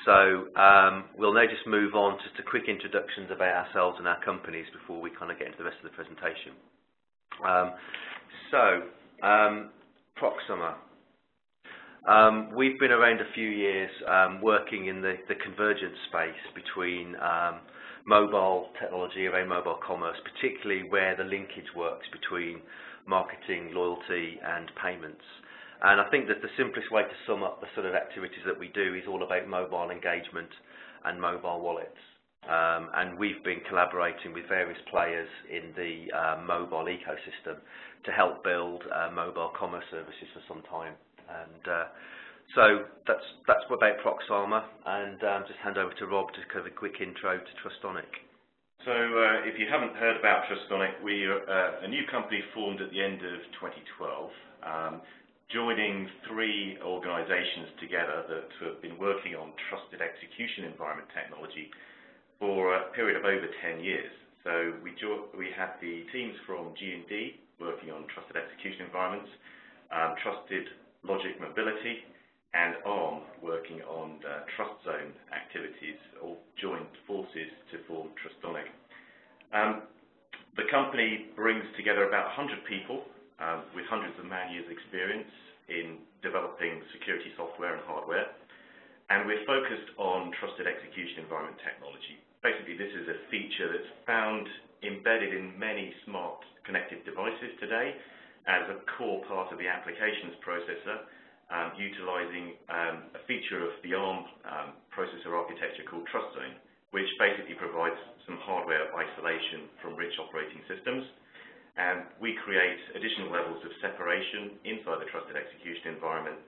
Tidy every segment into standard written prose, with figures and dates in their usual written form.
So we'll now just move on to quick introductions about ourselves and our companies before we kind of get into the rest of the presentation. Proxama. We've been around a few years working in the convergence space between mobile technology, around mobile commerce, particularly where the linkage works between marketing, loyalty and payments. And I think that the simplest way to sum up the sort of activities that we do is all about mobile engagement and mobile wallets. And we've been collaborating with various players in the mobile ecosystem to help build mobile commerce services for some time. And so that's about Proxama, and just hand over to Rob to give a quick intro to Trustonic. So if you haven't heard about Trustonic, we are a new company formed at the end of 2012. Joining three organisations together that have been working on trusted execution environment technology for a period of over 10 years. So we had the teams from G&D working on trusted execution environments, trusted logic mobility, and ARM working on trust zone activities, all joined forces to form Trustonic. The company brings together about 100 people with hundreds of man-years experience in developing security software and hardware, and we're focused on trusted execution environment technology. Basically, this is a feature that's found embedded in many smart connected devices today as a core part of the applications processor, utilizing a feature of the ARM processor architecture called Trust Zone, which basically provides some hardware isolation from rich operating systems. And we create additional levels of separation inside the trusted execution environment.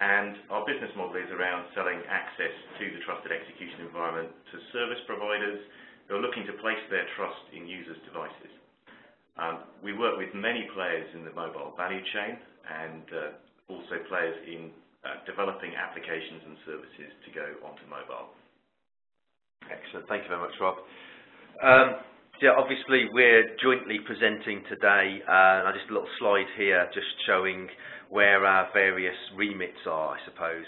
And our business model is around selling access to the trusted execution environment to service providers who are looking to place their trust in users' devices. We work with many players in the mobile value chain and also players in developing applications and services to go onto mobile. Excellent. Thank you very much, Rob. Yeah, obviously we're jointly presenting today, just a little slide here just showing where our various remits are, I suppose.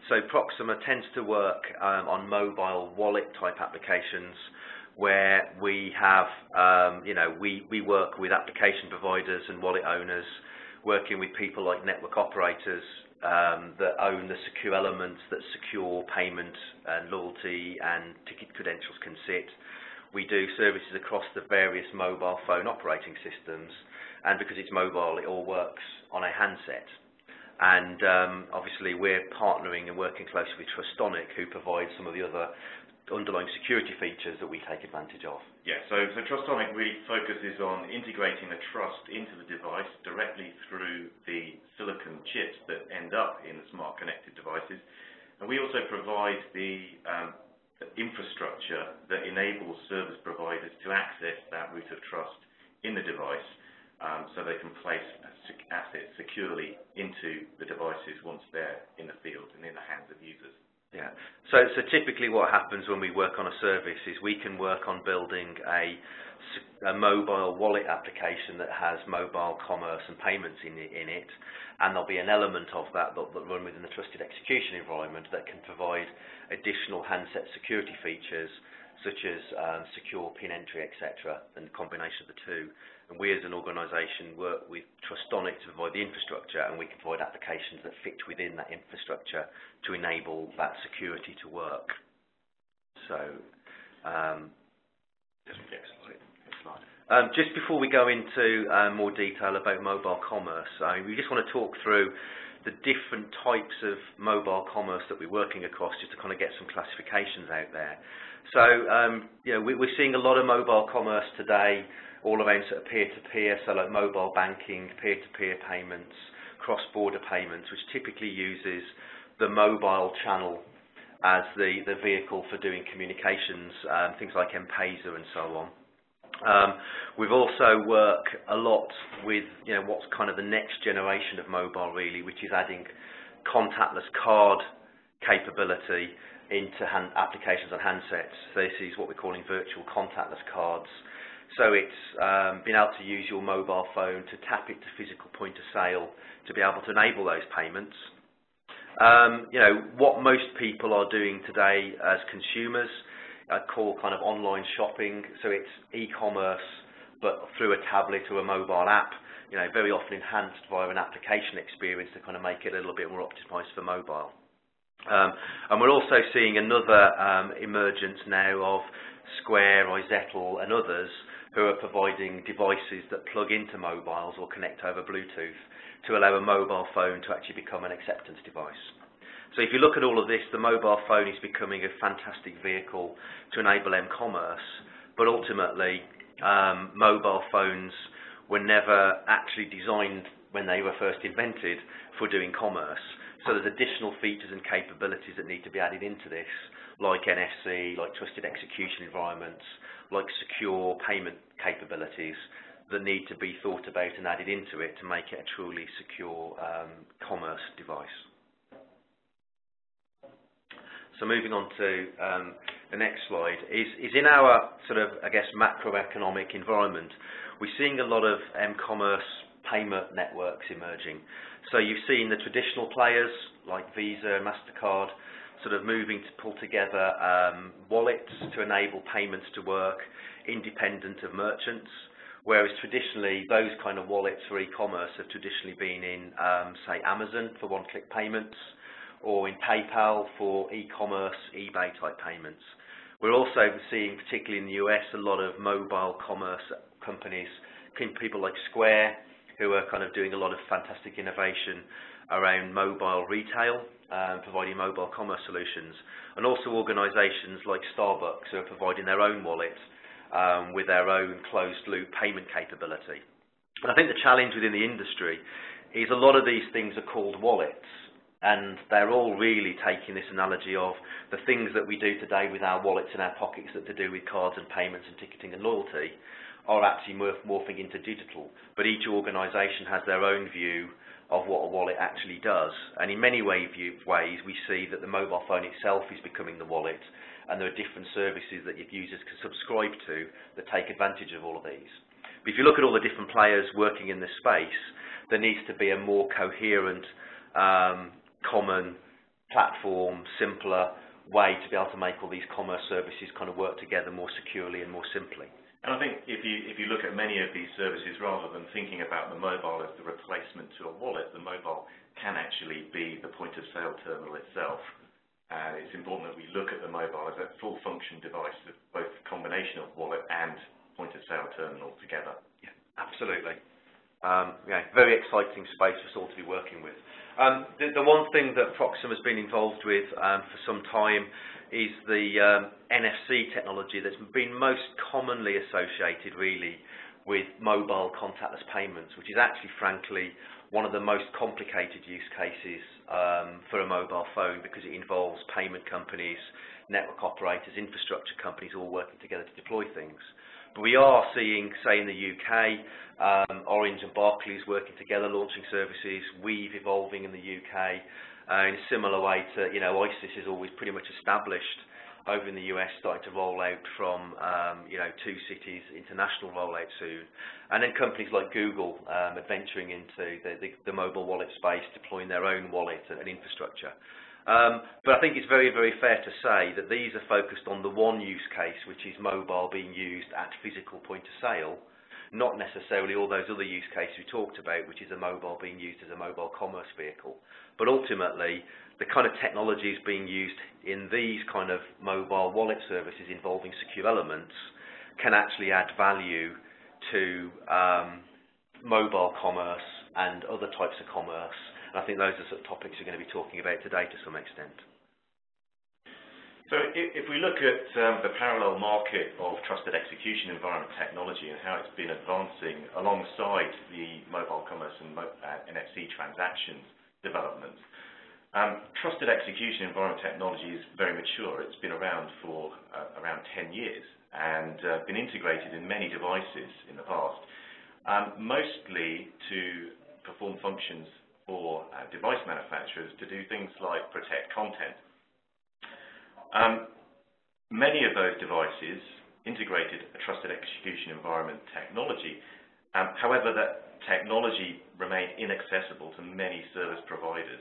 So Proxama tends to work on mobile wallet type applications where we have, we work with application providers and wallet owners, working with people like network operators that own the secure elements that secure payment and loyalty and ticket credentials can sit. We do services across the various mobile phone operating systems, and because it's mobile, it all works on a handset. And obviously, we're partnering and working closely with Trustonic, who provides some of the other underlying security features that we take advantage of. Yeah, so Trustonic really focuses on integrating the trust into the device directly through the silicon chips that end up in the smart connected devices. And we also provide the infrastructure that enables service providers to access that root of trust in the device so they can place assets securely into the devices once they're in the field and in the hands of users. Yeah. So typically what happens when we work on a service is we can work on building a mobile wallet application that has mobile commerce and payments in it, and there'll be an element of that run within the trusted execution environment that can provide additional handset security features such as secure PIN entry, etc., and the combination of the two. And we as an organisation work with Trustonic to provide the infrastructure, and we can provide applications that fit within that infrastructure to enable that security to work. So, just before we go into more detail about mobile commerce, we just want to talk through the different types of mobile commerce that we're working across, just to kind of get some classifications out there. So, we're seeing a lot of mobile commerce today, all around sort of peer-to-peer, so like mobile banking, peer-to-peer payments, cross-border payments, which typically uses the mobile channel as the vehicle for doing communications, things like M-Pesa and so on. We've also worked a lot with what's kind of the next generation of mobile really, which is adding contactless card capability into applications on handsets. So this is what we're calling virtual contactless cards. So it's being able to use your mobile phone to tap it to physical point of sale to be able to enable those payments. You know, what most people are doing today as consumers, I'd call kind of online shopping. So it's e-commerce, but through a tablet or a mobile app, you know, very often enhanced via an application experience to kind of make it a little bit more optimized for mobile. And we're also seeing another emergence now of Square, Izettle and others who are providing devices that plug into mobiles or connect over Bluetooth to allow a mobile phone to actually become an acceptance device. So if you look at all of this, the mobile phone is becoming a fantastic vehicle to enable m-commerce, but ultimately mobile phones were never actually designed when they were first invented for doing commerce. So there's additional features and capabilities that need to be added into this, like NFC, like trusted execution environments, like secure payment capabilities that need to be thought about and added into it to make it a truly secure commerce device. So moving on to the next slide, is in our sort of, I guess, macroeconomic environment, we're seeing a lot of m-commerce payment networks emerging. So you've seen the traditional players like Visa, MasterCard, sort of moving to pull together wallets to enable payments to work independent of merchants, whereas traditionally those kind of wallets for e-commerce have traditionally been in, say, Amazon for one-click payments, or in PayPal for e-commerce, eBay type payments. We're also seeing, particularly in the US, a lot of mobile commerce companies, people like Square, who are kind of doing a lot of fantastic innovation around mobile retail, providing mobile commerce solutions, and also organisations like Starbucks who are providing their own wallet with their own closed-loop payment capability. And I think the challenge within the industry is a lot of these things are called wallets, and they're all really taking this analogy of the things that we do today with our wallets in our pockets that to do with cards and payments and ticketing and loyalty are actually morphing into digital. But each organisation has their own view of what a wallet actually does. And in many ways we see that the mobile phone itself is becoming the wallet, and there are different services that your users can subscribe to that take advantage of all of these. But if you look at all the different players working in this space, there needs to be a more coherent, common platform, simpler way to be able to make all these commerce services kind of work together more securely and more simply. And I think if you look at many of these services, rather than thinking about the mobile as the replacement to a wallet, the mobile can actually be the point-of-sale terminal itself. It's important that we look at the mobile as a full-function device, of both combination of wallet and point-of-sale terminal together. Yeah, absolutely. Yeah, very exciting space for us all to be working with. The one thing that Proxama has been involved with for some time is the NFC technology that's been most commonly associated really with mobile contactless payments, which is actually, frankly, one of the most complicated use cases for a mobile phone, because it involves payment companies, network operators, infrastructure companies all working together to deploy things. But we are seeing, say in the UK, Orange and Barclays working together, launching services, Weave evolving in the UK, in a similar way to, you know, ISIS is always pretty much established over in the US, starting to roll out from, you know, 2 cities, international rollout soon. And then companies like Google adventuring into the mobile wallet space, deploying their own wallet and infrastructure. But I think it's very, very fair to say that these are focused on the one use case, which is mobile being used at physical point of sale, not necessarily all those other use cases we talked about, which is a mobile being used as a mobile commerce vehicle. But ultimately, the kind of technologies being used in these kind of mobile wallet services involving secure elements can actually add value to mobile commerce and other types of commerce. And I think those are sort of topics we're going to be talking about today to some extent. So if we look at the parallel market of trusted execution environment technology and how it's been advancing alongside the mobile commerce and NFC transactions developments, trusted execution environment technology is very mature. It's been around for around 10 years and been integrated in many devices in the past, mostly to perform functions for device manufacturers to do things like protect content. Many of those devices integrated a trusted execution environment technology, However, that technology remained inaccessible to many service providers,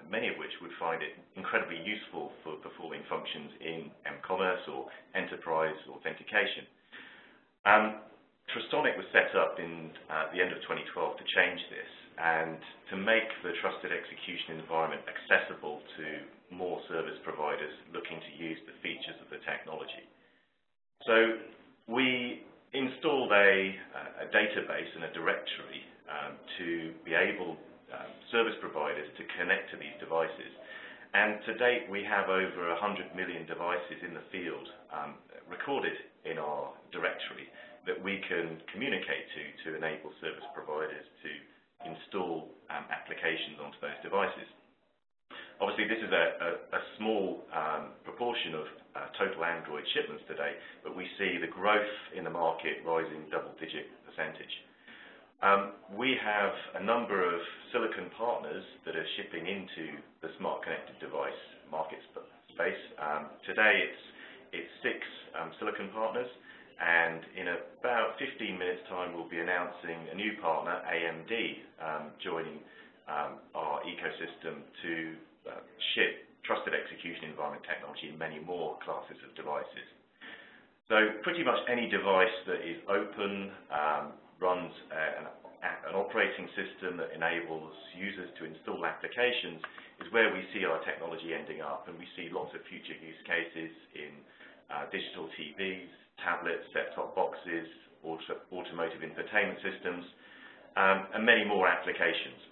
many of which would find it incredibly useful for performing functions in m-commerce or enterprise authentication. Trustonic was set up in the end of 2012 to change this and to make the trusted execution environment accessible to more service providers looking to use the features of the technology. So we installed a database and a directory to be able, service providers, to connect to these devices. And to date, we have over 100 million devices in the field recorded in our directory that we can communicate to enable service providers to install applications onto those devices. Obviously, this is a small proportion of total Android shipments today, but we see the growth in the market rising double-digit percentage. We have a number of silicon partners that are shipping into the smart connected device market space. Today, it's 6 silicon partners, and in about 15 minutes' time, we'll be announcing a new partner, AMD, joining our ecosystem to ship trusted execution environment technology in many more classes of devices. So pretty much any device that is open, runs an operating system that enables users to install applications is where we see our technology ending up, and we see lots of future use cases in digital TVs, tablets, set-top boxes, automotive infotainment systems, and many more applications.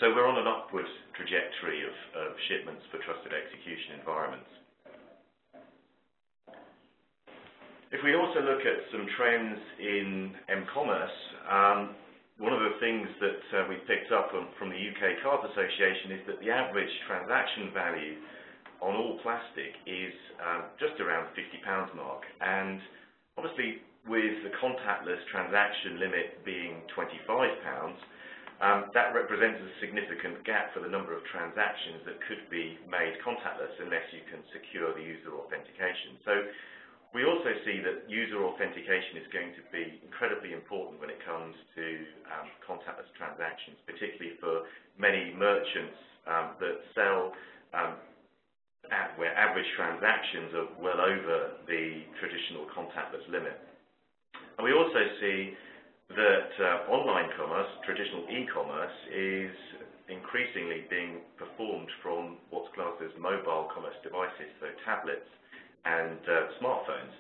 So we're on an upward trajectory of shipments for trusted execution environments. If we also look at some trends in m-commerce, one of the things that we picked up from the UK Cards Association is that the average transaction value on all plastic is just around the £50 mark. And obviously, with the contactless transaction limit being £25, that represents a significant gap for the number of transactions that could be made contactless unless you can secure the user authentication. So we also see that user authentication is going to be incredibly important when it comes to contactless transactions, particularly for many merchants that sell where average transactions are well over the traditional contactless limit. And we also see that online commerce, traditional e-commerce, is increasingly being performed from what's classed as mobile commerce devices, so tablets and smartphones.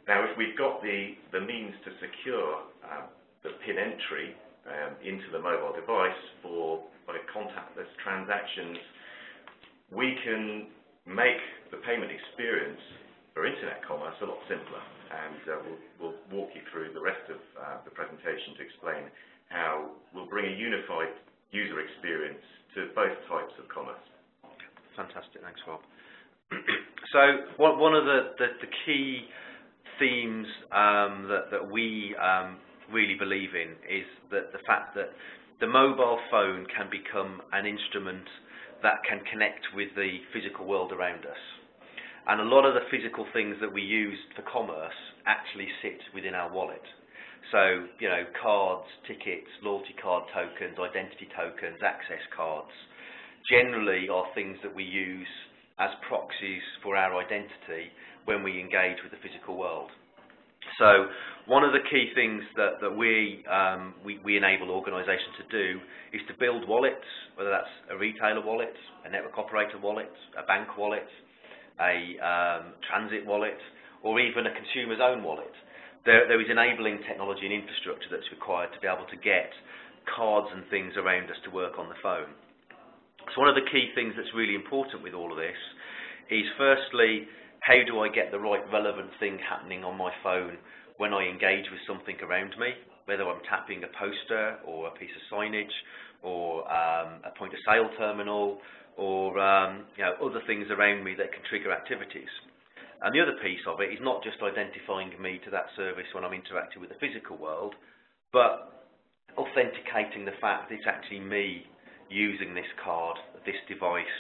Now, if we've got the means to secure the PIN entry into the mobile device for contactless transactions, we can make the payment experience for internet commerce a lot simpler. And we'll walk you through the rest of the presentation to explain how we'll bring a unified user experience to both types of commerce. Fantastic, thanks, Rob. So one of the key themes that we really believe in is that the fact that the mobile phone can become an instrument that can connect with the physical world around us. And a lot of the physical things that we use for commerce actually sit within our wallet. So, you know, cards, tickets, loyalty card tokens, identity tokens, access cards, generally are things that we use as proxies for our identity when we engage with the physical world. So one of the key things that we enable organisations to do is to build wallets, whether that's a retailer wallet, a network operator wallet, a bank wallet, a transit wallet, or even a consumer's own wallet. There is enabling technology and infrastructure that's required to be able to get cards and things around us to work on the phone. So one of the key things that's really important with all of this is, firstly, how do I get the right relevant thing happening on my phone when I engage with something around me, whether I'm tapping a poster or a piece of signage or a point of sale terminal or you know, other things around me that can trigger activities. And the other piece of it is not just identifying me to that service when I'm interacting with the physical world, but authenticating the fact that it's actually me using this card, this device,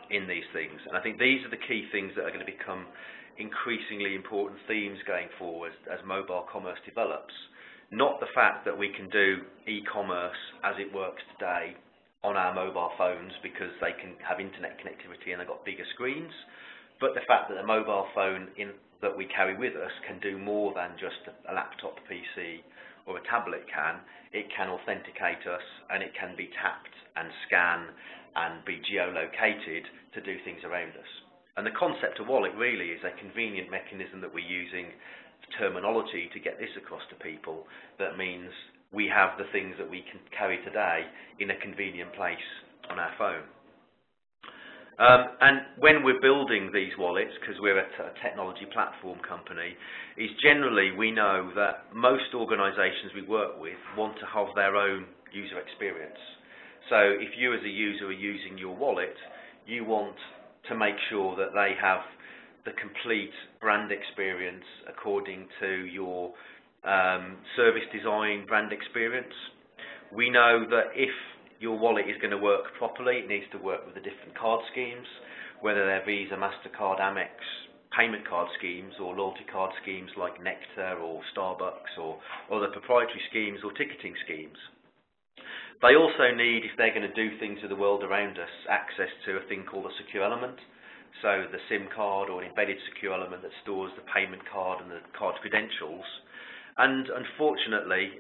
in these things. And I think these are the key things that are going to become increasingly important themes going forward as mobile commerce develops, not the fact that we can do e-commerce as it works today on our mobile phones because they can have internet connectivity and they've got bigger screens, but the fact that a mobile phone that we carry with us can do more than just a laptop PC or a tablet can. It can authenticate us, and it can be tapped and scan and be geolocated to do things around us. And the concept of wallet really is a convenient mechanism that we're using terminology to get this across to people. That means we have the things that we can carry today in a convenient place on our phone. And when we're building these wallets, because we're a technology platform company, is generally we know that most organisations we work with want to have their own user experience. So if you as a user are using your wallet, you want to make sure that they have the complete brand experience according to your service design brand experience. We know that if your wallet is going to work properly, it needs to work with the different card schemes, whether they're Visa, MasterCard, Amex, payment card schemes, or loyalty card schemes like Nectar or Starbucks, or other proprietary schemes or ticketing schemes. They also need, if they're going to do things in the world around us, access to a thing called a secure element. So the SIM card or an embedded secure element that stores the payment card and the card credentials. And unfortunately,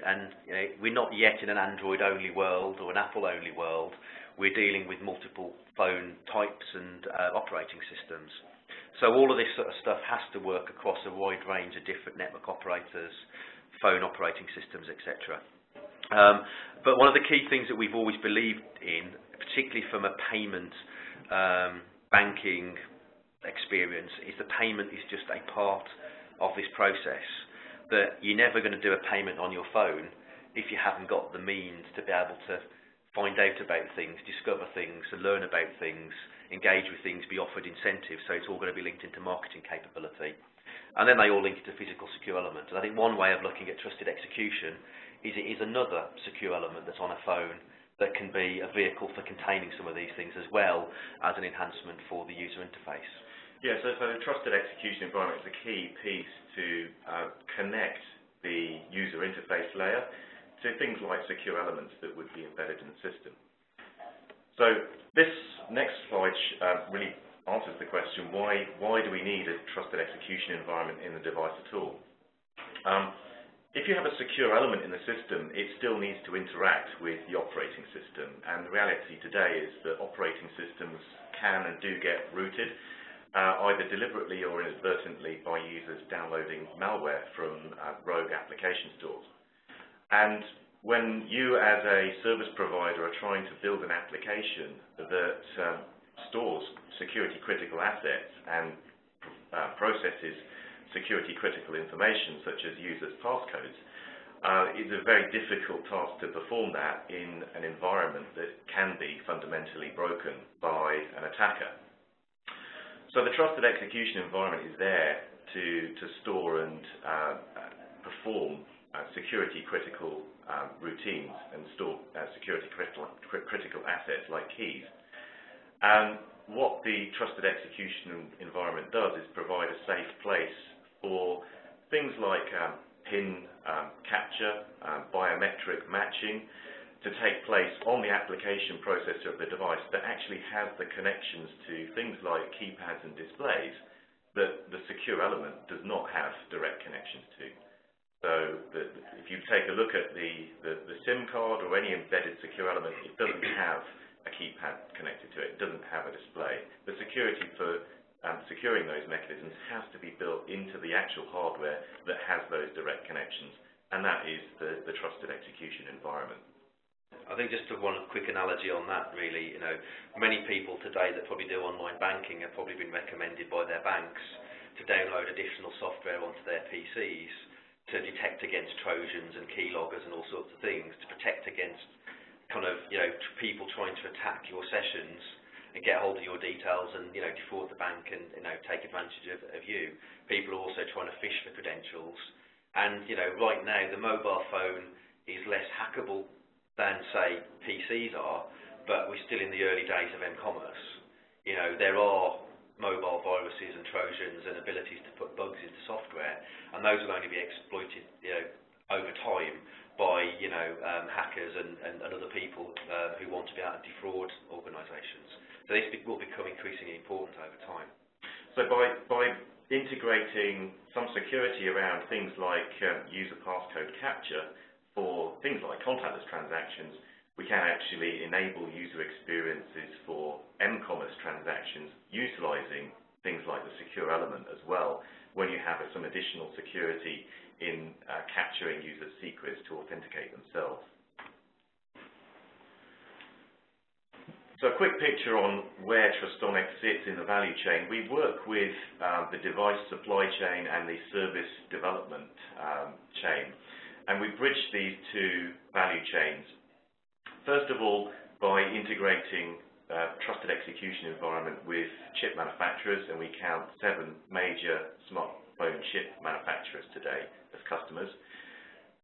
we're not yet in an Android-only world or an Apple-only world. We're dealing with multiple phone types and operating systems. So all of this sort of stuff has to work across a wide range of different network operators, phone operating systems, etc. But one of the key things that we've always believed in, particularly from a payment banking experience, is the payment is just a part of this process. That you're never going to do a payment on your phone if you haven't got the means to be able to find out about things, discover things, and learn about things, engage with things, be offered incentives. So it's all going to be linked into marketing capability. And then they all link to physical secure element. And I think one way of looking at trusted execution is it is another secure element that's on a phone that can be a vehicle for containing some of these things as well as an enhancement for the user interface. Yeah, so the trusted execution environment is a key piece to connect the user interface layer to things like secure elements that would be embedded in the system. So this next slide really answers the question, why do we need a trusted execution environment in the device at all? If you have a secure element in the system, it still needs to interact with the operating system. And the reality today is that operating systems can and do get rooted, either deliberately or inadvertently by users downloading malware from rogue application stores. And when you as a service provider are trying to build an application that stores security critical assets and processes security critical information such as users' passcodes, it's a very difficult task to perform that in an environment that can be fundamentally broken by an attacker. So the trusted execution environment is there to store and perform security critical routines and store security critical assets like keys. And what the trusted execution environment does is provide a safe place for things like PIN capture, biometric matching, to take place on the application processor of the device that actually has the connections to things like keypads and displays that the secure element does not have direct connections to. So if you take a look at the SIM card or any embedded secure element, it doesn't have a keypad connected to it. It doesn't have a display. The security for securing those mechanisms has to be built into the actual hardware that has those direct connections, and that is the trusted execution environment. I think just one quick analogy on that, really, many people today that probably do online banking have probably been recommended by their banks to download additional software onto their PCs to detect against Trojans and keyloggers and all sorts of things, to protect against people trying to attack your sessions and get hold of your details and defraud the bank and take advantage of you. People are also trying to fish for credentials, and right now the mobile phone is less hackable than, say, PCs are, but we're still in the early days of m-commerce. There are mobile viruses and Trojans and abilities to put bugs into software, and those will only be exploited over time by hackers and other people who want to be able to defraud organisations. So this will become increasingly important over time. So by integrating some security around things like user passcode capture for things like contactless transactions, we can actually enable user experiences for m-commerce transactions utilising things like the secure element as well, when you have some additional security in capturing users' secrets to authenticate themselves. So a quick picture on where Trustonic sits in the value chain. We work with the device supply chain and the service development chain, and we bridge these two value chains. First of all, by integrating trusted execution environment with chip manufacturers, and we count 7 major smartphone chip manufacturers today as customers.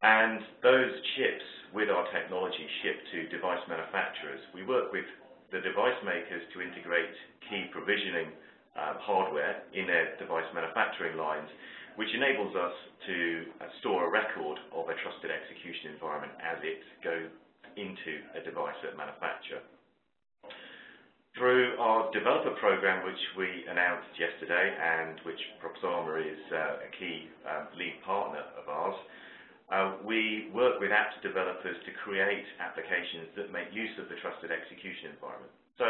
And those chips with our technology ship to device manufacturers. We work with the device makers to integrate key provisioning hardware in their device manufacturing lines, which enables us to store a record of a trusted execution environment as it goes into a device at manufacture. Through our developer program, which we announced yesterday and which Proxama is a key lead partner of ours, we work with apps developers to create applications that make use of the trusted execution environment. So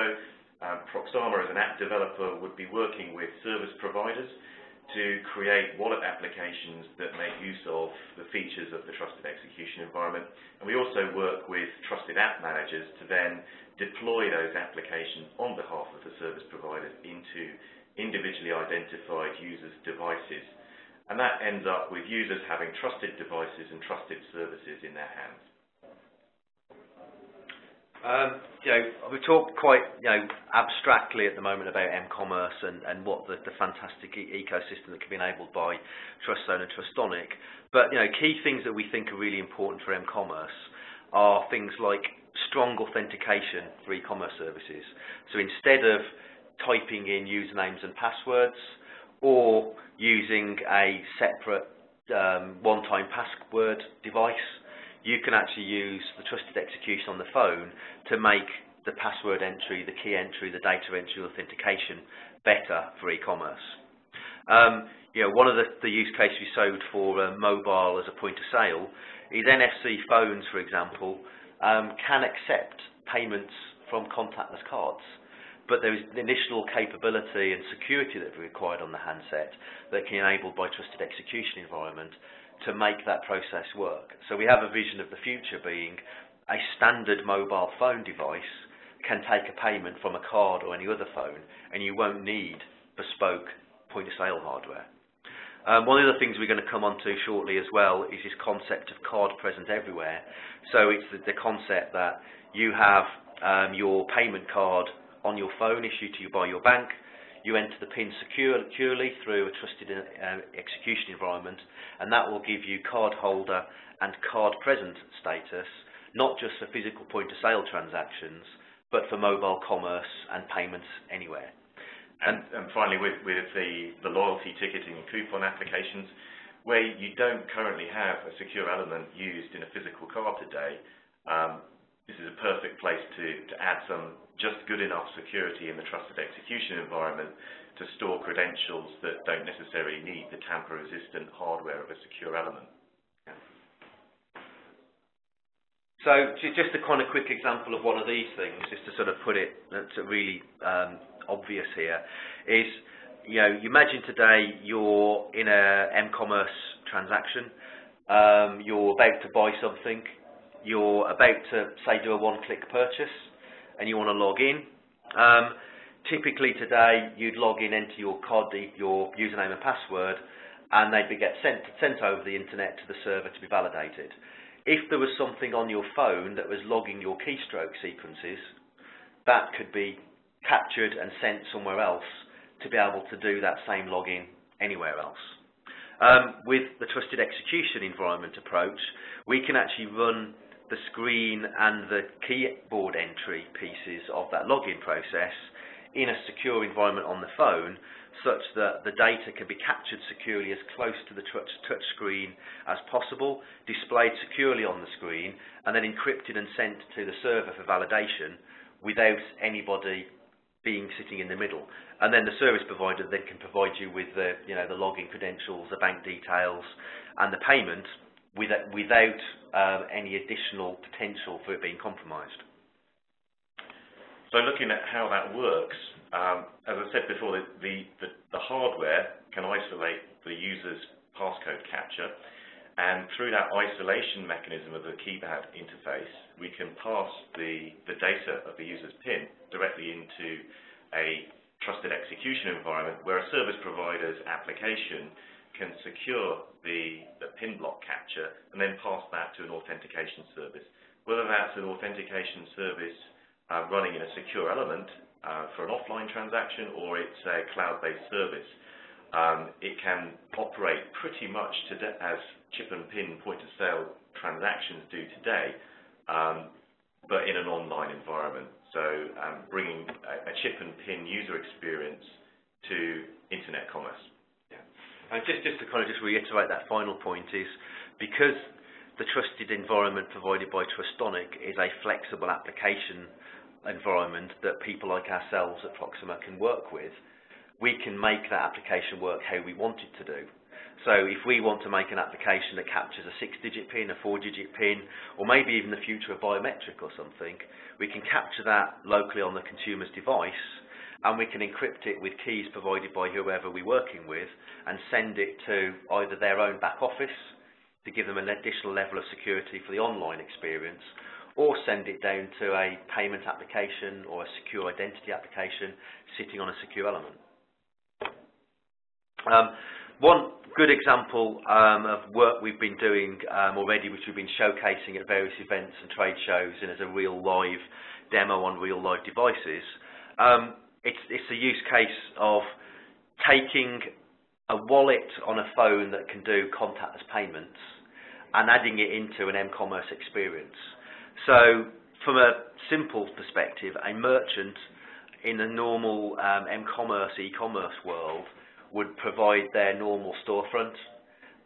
Proxama as an app developer would be working with service providers to create wallet applications that make use of the features of the trusted execution environment. And we also work with trusted app managers to then deploy those applications on behalf of the service providers into individually identified users' devices. And that ends up with users having trusted devices and trusted services in their hands. We talk quite abstractly at the moment about m-commerce and what the fantastic ecosystem that can be enabled by Truststone and Trustonic. But key things that we think are really important for m-commerce are things like strong authentication for e-commerce services. So instead of typing in usernames and passwords or using a separate one-time password device, you can actually use the trusted execution on the phone to make the password entry, the key entry, the data entry authentication better for e-commerce. One of the use cases we showed for mobile as a point of sale is NFC phones, for example, can accept payments from contactless cards. But there is additional capability and security that is required on the handset that can be enabled by trusted execution environment to make that process work. So we have a vision of the future being a standard mobile phone device can take a payment from a card or any other phone, and you won't need bespoke point-of-sale hardware. One of the things we're going to come on to shortly as well is this concept of card present everywhere. So it's the concept that you have your payment card on your phone issued to you by your bank. You enter the PIN securely through a trusted execution environment, and that will give you card holder and card present status, not just for physical point-of-sale transactions, but for mobile commerce and payments anywhere. And finally, with the loyalty ticketing and coupon applications, where you don't currently have a secure element used in a physical card today, this is a perfect place to add some just good enough security in the trusted execution environment to store credentials that don't necessarily need the tamper-resistant hardware of a secure element. Yeah. So just a kind of quick example of one of these things, just to sort of put it to really obvious here, is you imagine today you're in a m-commerce transaction, you're about to buy something, you're about to, say, do a one-click purchase, and you want to log in. Typically today, you'd log in, enter your card, your username and password, and they'd get sent over the internet to the server to be validated. If there was something on your phone that was logging your keystroke sequences, that could be captured and sent somewhere else to be able to do that same login anywhere else. With the trusted execution environment approach, we can actually run the screen and the keyboard entry pieces of that login process in a secure environment on the phone, such that the data can be captured securely as close to the touch screen as possible, displayed securely on the screen, and then encrypted and sent to the server for validation without anybody being sitting in the middle. And then the service provider then can provide you with the, the login credentials, the bank details, and the payment without any additional potential for it being compromised. So looking at how that works, as I said before, the hardware can isolate the user's passcode capture, and through that isolation mechanism of the keypad interface, we can pass the data of the user's PIN directly into a trusted execution environment where a service provider's application can secure the PIN block capture and then pass that to an authentication service. Whether that's an authentication service running in a secure element for an offline transaction, or it's a cloud-based service. It can operate pretty much as chip and PIN point-of-sale transactions do today, but in an online environment. So bringing a chip and PIN user experience to internet commerce. Yeah. And just to kind of reiterate that final point is, because the trusted environment provided by Trustonic is a flexible application environment that people like ourselves at Proxama can work with, we can make that application work how we want it to do. So if we want to make an application that captures a 6-digit PIN, a 4-digit PIN, or maybe even the future of biometric or something, we can capture that locally on the consumer's device, and we can encrypt it with keys provided by whoever we're working with, and send it to either their own back office to give them an additional level of security for the online experience, or send it down to a payment application or a secure identity application sitting on a secure element. One good example of work we've been doing already, which we've been showcasing at various events and trade shows and as a real live demo on real live devices, it's a use case of taking a wallet on a phone that can do contactless payments and adding it into an m-commerce experience. So from a simple perspective, a merchant in a normal m-commerce, e-commerce world would provide their normal storefront,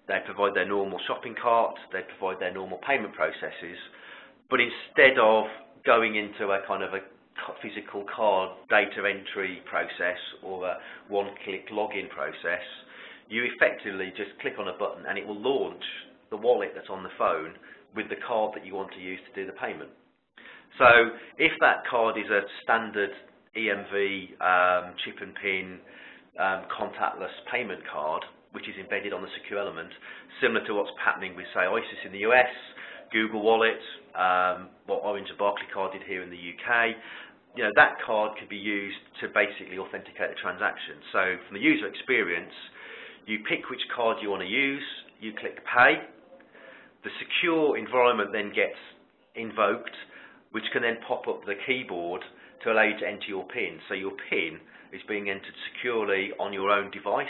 they provide their normal shopping cart, they provide their normal payment processes, but instead of going into a kind of a physical card data entry process or a one-click login process, you effectively just click on a button and it will launch the wallet that's on the phone with the card that you want to use to do the payment. So if that card is a standard EMV chip and PIN contactless payment card, which is embedded on the secure element, similar to what's happening with, say, ISIS in the US, Google Wallet, what Orange and Barclaycard did here in the UK, that card could be used to basically authenticate the transaction. So from the user experience, you pick which card you want to use, you click pay. The secure environment then gets invoked, which can then pop up the keyboard to allow you to enter your PIN. So your PIN is being entered securely on your own device.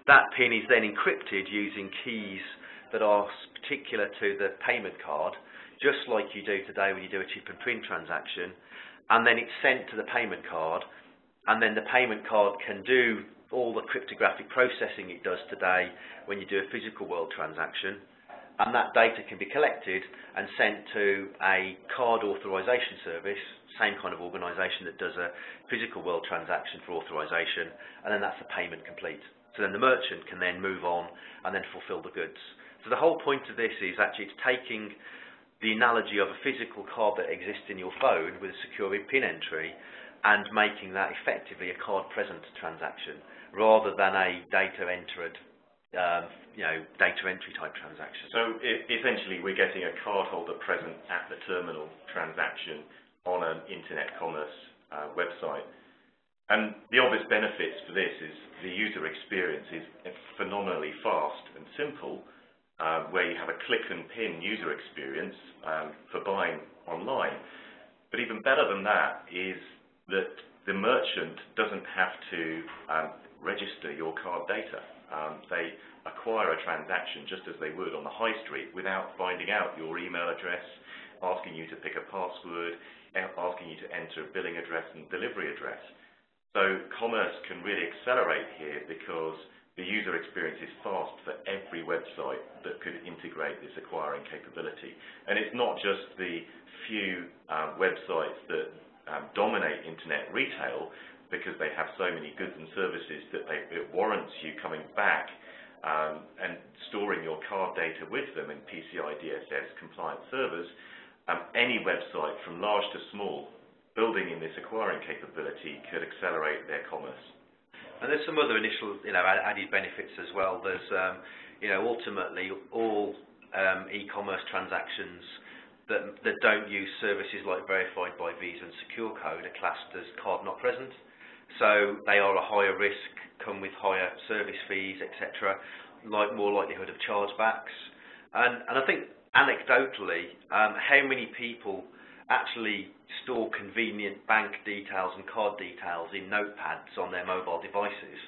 That PIN is then encrypted using keys that are particular to the payment card, just like you do today when you do a chip and PIN transaction, and then it's sent to the payment card, and then the payment card can do all the cryptographic processing it does today when you do a physical world transaction, and that data can be collected and sent to a card authorization service, same kind of organisation that does a physical world transaction for authorization, and then that's the payment complete. So then the merchant can then move on and then fulfill the goods. So the whole point of this is actually it's taking the analogy of a physical card that exists in your phone with a secure PIN entry and making that effectively a card present transaction rather than a data entered data entry type transaction. So essentially we're getting a cardholder present at the terminal transaction on an internet commerce website. And the obvious benefits for this is the user experience is phenomenally fast and simple, where you have a click and pin user experience for buying online. But even better than that is that the merchant doesn't have to register your card data. They acquire a transaction just as they would on the high street without finding out your email address, asking you to pick a password, asking you to enter a billing address and delivery address. So commerce can really accelerate here because the user experience is fast for every website that could integrate this acquiring capability. And it's not just the few websites that dominate internet retail, because they have so many goods and services that it warrants you coming back and storing your card data with them in PCI DSS compliant servers. Any website from large to small building in this acquiring capability could accelerate their commerce. And there's some other initial, added benefits as well. There's, ultimately all e-commerce transactions that don't use services like verified by Visa and secure code are classed as card not present. So they are a higher risk, come with higher service fees, etc., more likelihood of chargebacks. And I think anecdotally, how many people actually store convenient bank details and card details in notepads on their mobile devices,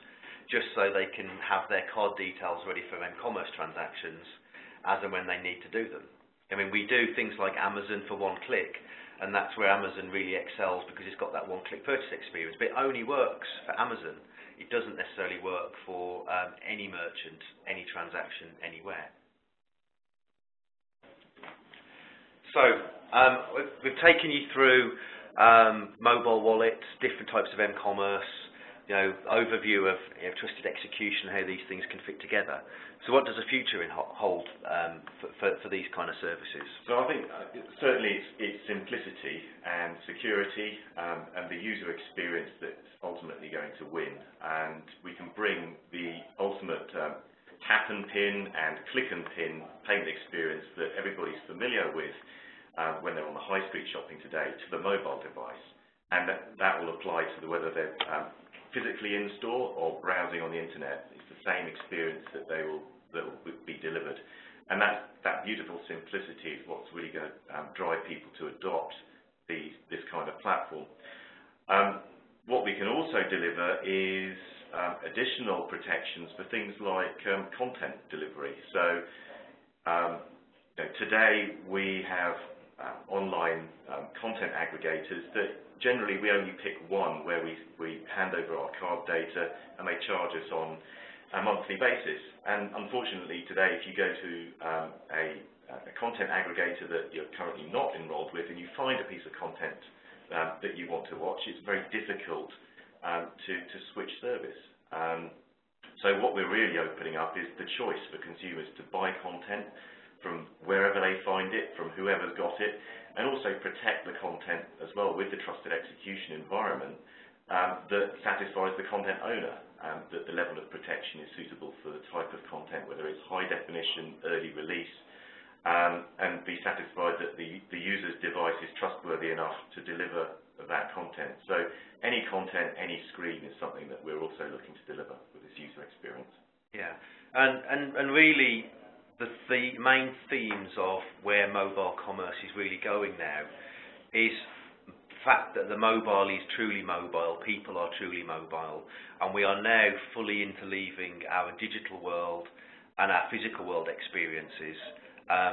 just so they can have their card details ready for m-commerce transactions as and when they need to do them. I mean, we do things like Amazon for one click, and that's where Amazon really excels, because it's got that one-click purchase experience. But it only works for Amazon. It doesn't necessarily work for any merchant, any transaction, anywhere. So we've taken you through mobile wallets, different types of m-commerce, overview of trusted execution, how these things can fit together. So what does the future hold for these kind of services? So I think certainly it's simplicity and security and the user experience that's ultimately going to win. And we can bring the ultimate tap and pin and click and pin payment experience that everybody's familiar with when they're on the high street shopping today to the mobile device. And that will apply to whether they're physically in store or browsing on the internet. It's the same experience that will be delivered. And that beautiful simplicity is what's really going to drive people to adopt this kind of platform. What we can also deliver is additional protections for things like content delivery. So today we have online content aggregators that generally we only pick one, where we hand over our card data and they charge us on a monthly basis. And unfortunately today, if you go to a content aggregator that you're currently not enrolled with and you find a piece of content that you want to watch, it's very difficult to switch service. So what we're really opening up is the choice for consumers to buy content from wherever they find it, from whoever's got it, and also protect the content as well with the trusted execution environment that satisfies the content owner, that the level of protection is suitable for the type of content, whether it's high definition, early release, and be satisfied that the user's device is trustworthy enough to deliver that content. So any content, any screen is something that we're also looking to deliver with this user experience. Yeah, and really, the main themes of where mobile commerce is really going now is the fact that the mobile is truly mobile, people are truly mobile, and we are now fully interleaving our digital world and our physical world experiences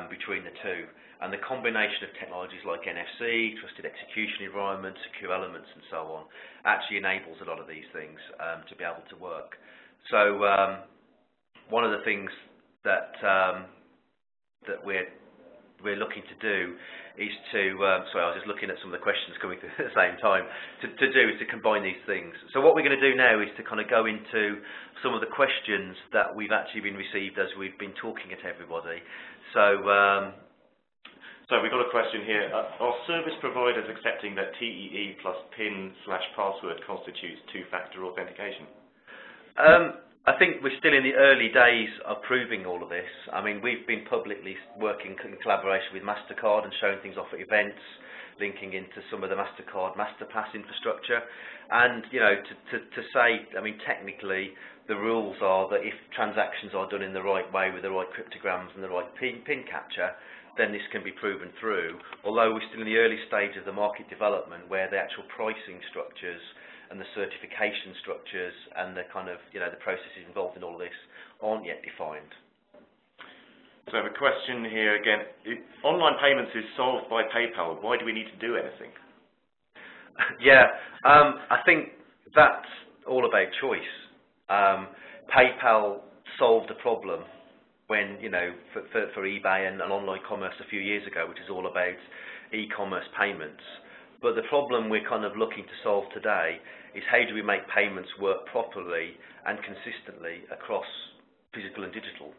between the two. And the combination of technologies like NFC, trusted execution environments, secure elements, and so on, actually enables a lot of these things to be able to work. So one of the things that we're looking to do is to sorry, I was just looking at some of the questions coming through at the same time. Is to combine these things. So what we're going to do now is to kind of go into some of the questions that we've actually been received as we've been talking at everybody. So we've got a question here. Are service providers accepting that TEE plus PIN/password constitutes two-factor authentication? I think we're still in the early days of proving all of this. I mean, we've been publicly working in collaboration with MasterCard and showing things off at events, linking into some of the MasterCard MasterPass infrastructure. And, to say, I mean, technically, the rules are that if transactions are done in the right way with the right cryptograms and the right PIN capture, then this can be proven through. Although we're still in the early stage of the market development, where the actual pricing structures and the certification structures and the kind of, the processes involved in all of this aren't yet defined. So I have a question here again. If online payments is solved by PayPal, why do we need to do anything? Yeah, I think that's all about choice. PayPal solved a problem when, for eBay and online commerce a few years ago, which is all about e-commerce payments. But the problem we're kind of looking to solve today is how do we make payments work properly and consistently across physical and digital.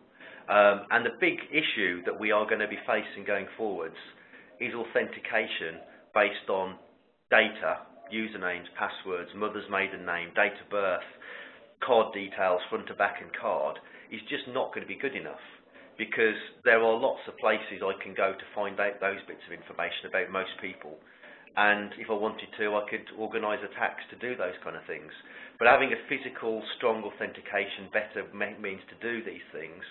And the big issue that we are going to be facing going forwards is authentication based on data, usernames, passwords, mother's maiden name, date of birth, card details, front to back and card, is just not going to be good enough, because there are lots of places I can go to find out those bits of information about most people. And if I wanted to, I could organise attacks to do those kind of things. But having a physical, strong authentication, better means to do these things,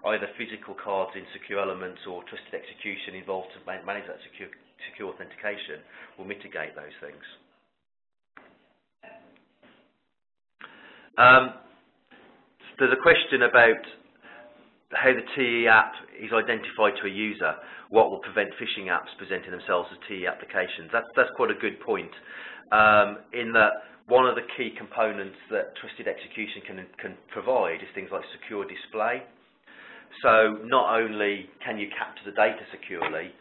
either physical cards in secure elements or trusted execution involved to manage that secure authentication, will mitigate those things. There's a question about how the TE app is identified to a user. What will prevent phishing apps presenting themselves as TE applications? That's quite a good point, in that one of the key components that trusted execution can provide is things like secure display. So not only can you capture the data securely,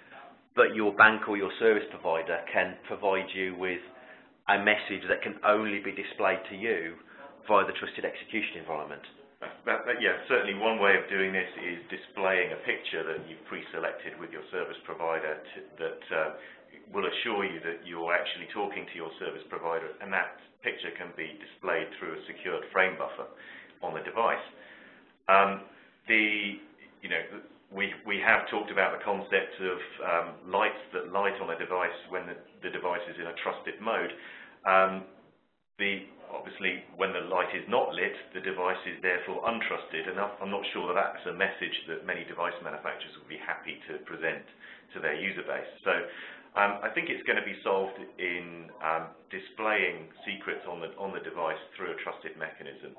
but your bank or your service provider can provide you with a message that can only be displayed to you via the trusted execution environment. Yeah, certainly one way of doing this is displaying a picture that you've pre-selected with your service provider that will assure you that you're actually talking to your service provider, and that picture can be displayed through a secured frame buffer on the device. We have talked about the concept of lights that light on a device when the device is in a trusted mode. Obviously, when the light is not lit, the device is therefore untrusted, and I'm not sure that that's a message that many device manufacturers would be happy to present to their user base. So I think it's going to be solved in displaying secrets on the device through a trusted mechanism.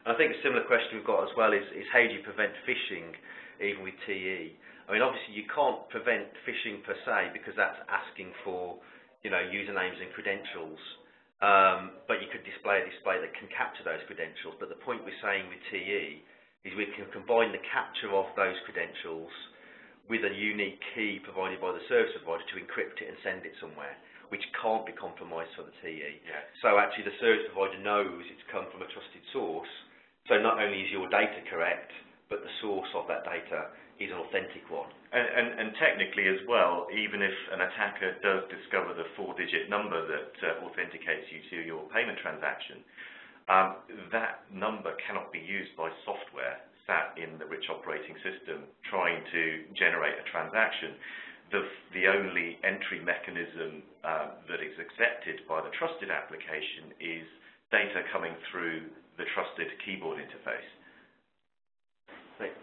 I think a similar question we've got as well is how do you prevent phishing even with TE? I mean, obviously you can't prevent phishing per se, because that's asking for, usernames and credentials. But you could display a display that can capture those credentials. But the point we're saying with TE is we can combine the capture of those credentials with a unique key provided by the service provider to encrypt it and send it somewhere, which can't be compromised for the TE. Yeah. So actually the service provider knows it's come from a trusted source. So not only is your data correct, but the source of that data is an authentic one. And technically as well, even if an attacker does discover the 4-digit number that authenticates you to your payment transaction, that number cannot be used by software sat in the rich operating system trying to generate a transaction. The only entry mechanism that is accepted by the trusted application is data coming through the trusted keyboard interface.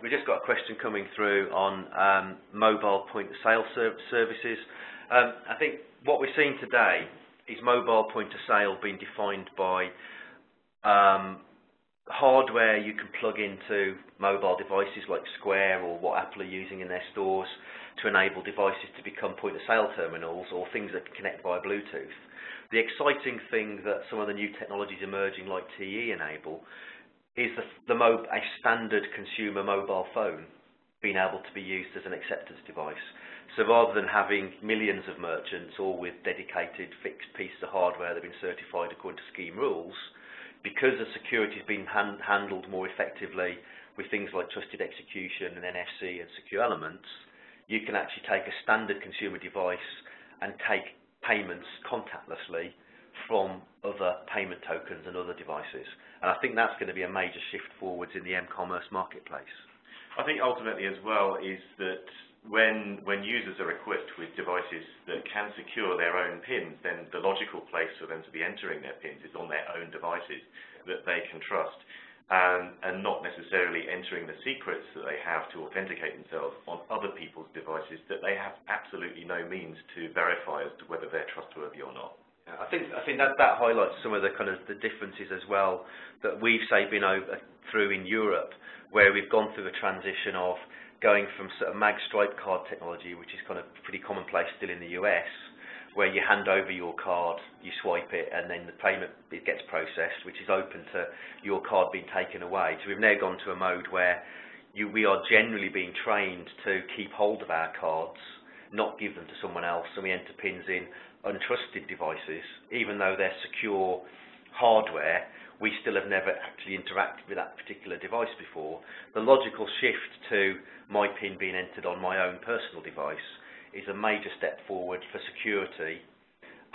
We just got a question coming through on mobile point-of-sale services. I think what we're seeing today is mobile point-of-sale being defined by hardware you can plug into mobile devices like Square or what Apple are using in their stores to enable devices to become point-of-sale terminals, or things that can connect via Bluetooth. The exciting thing that some of the new technologies emerging like TE enable is a standard consumer mobile phone being able to be used as an acceptance device. So rather than having millions of merchants all with dedicated fixed pieces of hardware that have been certified according to scheme rules, because the security has been handled more effectively with things like trusted execution and NFC and secure elements, you can actually take a standard consumer device and take payments contactlessly from other payment tokens and other devices. And I think that's going to be a major shift forwards in the m-commerce marketplace. I think ultimately as well is that when users are equipped with devices that can secure their own PINs, then the logical place for them to be entering their PINs is on their own devices that they can trust, and not necessarily entering the secrets that they have to authenticate themselves on other people's devices that they have absolutely no means to verify as to whether they're trustworthy or not. I think that highlights some of the kind of the differences as well that we've been through in Europe, where we've gone through a transition of going from sort of mag stripe card technology, which is kind of pretty commonplace still in the US, where you hand over your card, you swipe it, and then the payment gets processed, which is open to your card being taken away. So we've now gone to a mode where we are generally being trained to keep hold of our cards, not give them to someone else, and we enter pins in untrusted devices. Even though they're secure hardware, we still have never actually interacted with that particular device before. The logical shift to my PIN being entered on my own personal device is a major step forward for security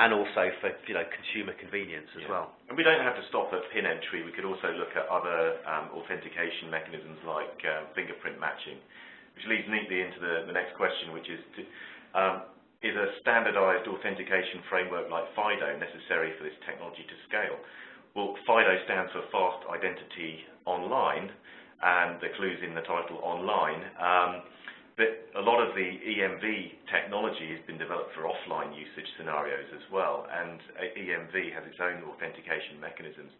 and also for consumer convenience as well. And we don't have to stop at PIN entry. We could also look at other authentication mechanisms like fingerprint matching, which leads neatly into the next question, which is a standardized authentication framework like FIDO necessary for this technology to scale? Well, FIDO stands for Fast Identity Online, and the clue's in the title, online. But a lot of the EMV technology has been developed for offline usage scenarios as well, and EMV has its own authentication mechanisms.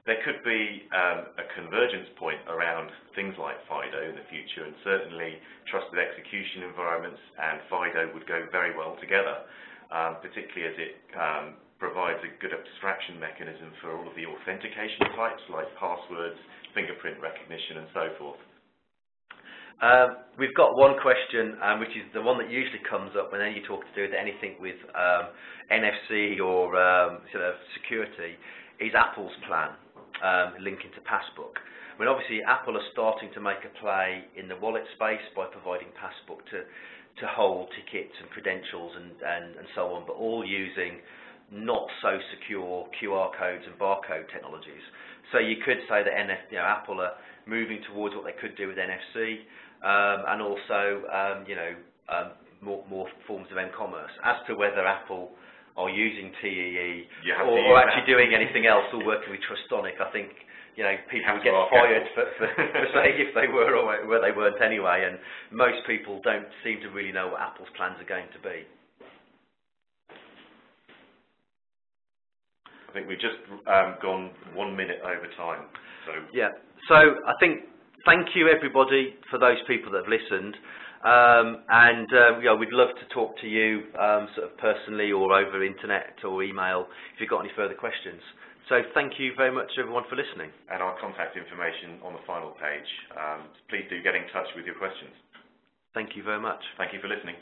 There could be a convergence point around things like FIDO in the future, and certainly trusted execution environments and FIDO would go very well together, particularly as it provides a good abstraction mechanism for all of the authentication types like passwords, fingerprint recognition, and so forth. We've got one question, which is the one that usually comes up whenever you talk to do with anything with NFC or sort of security, is Apple's plan linking to Passbook. I mean, obviously, Apple are starting to make a play in the wallet space by providing Passbook to hold tickets and credentials and so on, but all using not so secure QR codes and barcode technologies. So you could say that Apple are moving towards what they could do with NFC. And also, more forms of m-commerce. As to whether Apple are using TEE or actually doing anything else or working with Trustonic, I think people would get fired for saying if they were or where they weren't anyway. And most people don't seem to really know what Apple's plans are going to be. I think we've just gone 1 minute over time. So yeah. So I think. Thank you, everybody, for those people that have listened. We'd love to talk to you sort of personally or over internet or email if you've got any further questions. So thank you very much, everyone, for listening. And our contact information on the final page. Please do get in touch with your questions. Thank you very much. Thank you for listening.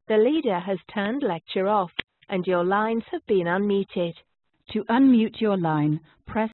The leader has turned lecture off, and your lines have been unmuted. To unmute your line, press